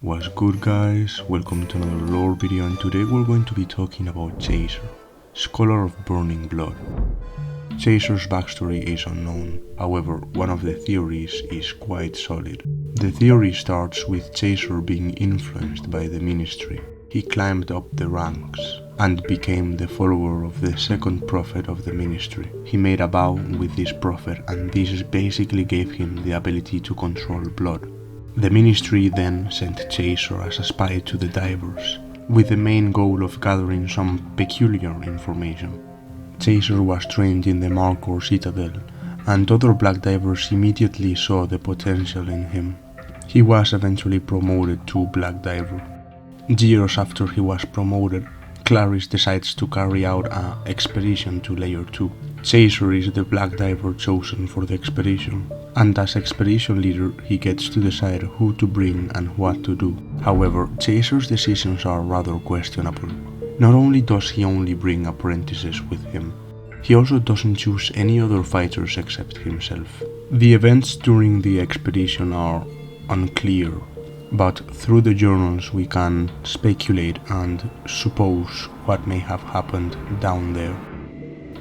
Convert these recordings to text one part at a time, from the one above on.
What's good, guys? Welcome to another lore video, and today we're going to be talking about Chaser, Scholar of Burning Blood. Chaser's backstory is unknown, however one of the theories is quite solid. The theory starts with Chaser being influenced by the Ministry. He climbed up the ranks and became the follower of the second prophet of the Ministry. He made a vow with this prophet, and this basically gave him the ability to control blood. The Ministry then sent Chaser as a spy to the divers, with the main goal of gathering some peculiar information. Chaser was trained in the Markor Citadel, and other black divers immediately saw the potential in him. He was eventually promoted to Black Diver. Years after he was promoted, Clarice decides to carry out an expedition to Layer 2. Chaser is the black diver chosen for the expedition, and as expedition leader he gets to decide who to bring and what to do. However, Chaser's decisions are rather questionable. Not only does he only bring apprentices with him, he also doesn't choose any other fighters except himself. The events during the expedition are unclear, but through the journals we can speculate and suppose what may have happened down there.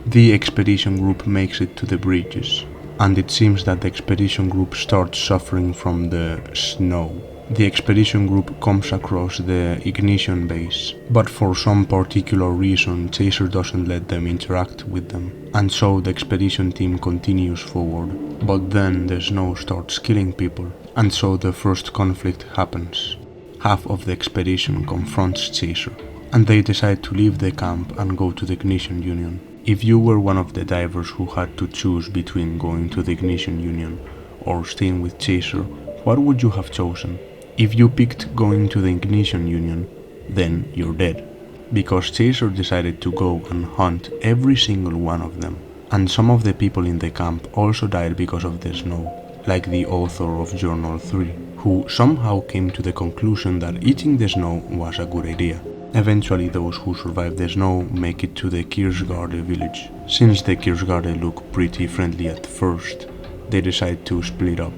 The expedition group makes it to the bridges, and it seems that the expedition group starts suffering from the snow. The expedition group comes across the Ignition base, but for some particular reason Chaser doesn't let them interact with them, and so the expedition team continues forward. But then the snow starts killing people, and so the first conflict happens. Half of the expedition confronts Chaser, and they decide to leave the camp and go to the Ignition Union. If you were one of the divers who had to choose between going to the Ignition Union or staying with Chaser, what would you have chosen? If you picked going to the Ignition Union, then you're dead, because Chaser decided to go and hunt every single one of them, and some of the people in the camp also died because of the snow, like the author of Journal 3, who somehow came to the conclusion that eating the snow was a good idea. Eventually those who survive the snow make it to the Kirsgarde village. Since the Kirsgarde look pretty friendly at first, they decide to split up.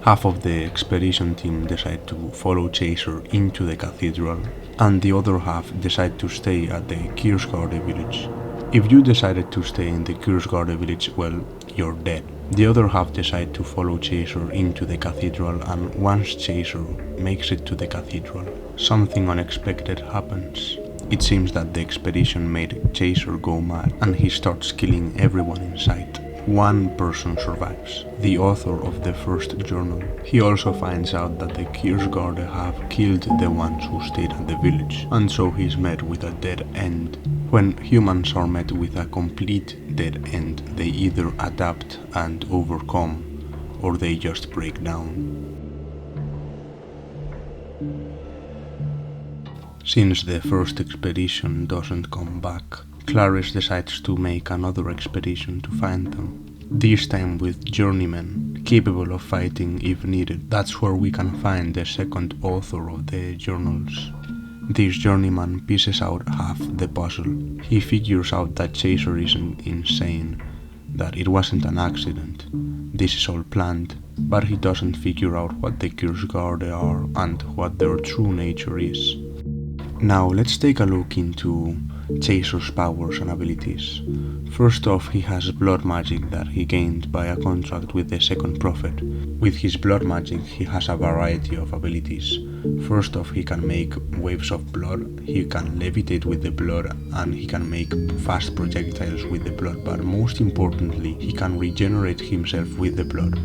Half of the expedition team decide to follow Chaser into the cathedral, and the other half decide to stay at the Kirsgarde village. If you decided to stay in the Kirsgarde village, well, you're dead. The other half decide to follow Chaser into the cathedral, and once Chaser makes it to the cathedral, something unexpected happens. It seems that the expedition made Chaser go mad, and he starts killing everyone in sight. One person survives, the author of the first journal. He also finds out that the Kirsgarde have killed the ones who stayed at the village, and so he's met with a dead end. When humans are met with a complete dead end, they either adapt and overcome, or they just break down. Since the first expedition doesn't come back, Clarice decides to make another expedition to find them, this time with journeymen, capable of fighting if needed. That's where we can find the second author of the journals. This journeyman pieces out half the puzzle. He figures out that Chaser isn't insane, that it wasn't an accident, this is all planned, but he doesn't figure out what the Kirsgarde are and what their true nature is. Now let's take a look into Chaser's powers and abilities. First off, he has blood magic that he gained by a contract with the second prophet. With his blood magic he has a variety of abilities. First off, he can make waves of blood, he can levitate with the blood, and he can make fast projectiles with the blood, but most importantly, he can regenerate himself with the blood.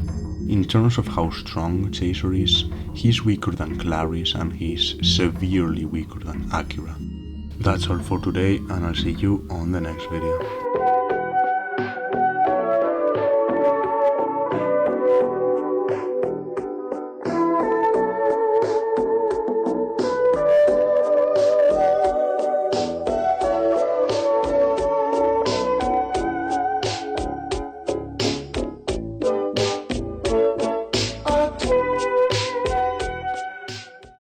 In terms of how strong Chaser is, he's weaker than Clarice, and he's severely weaker than Akira. That's all for today, and I'll see you on the next video.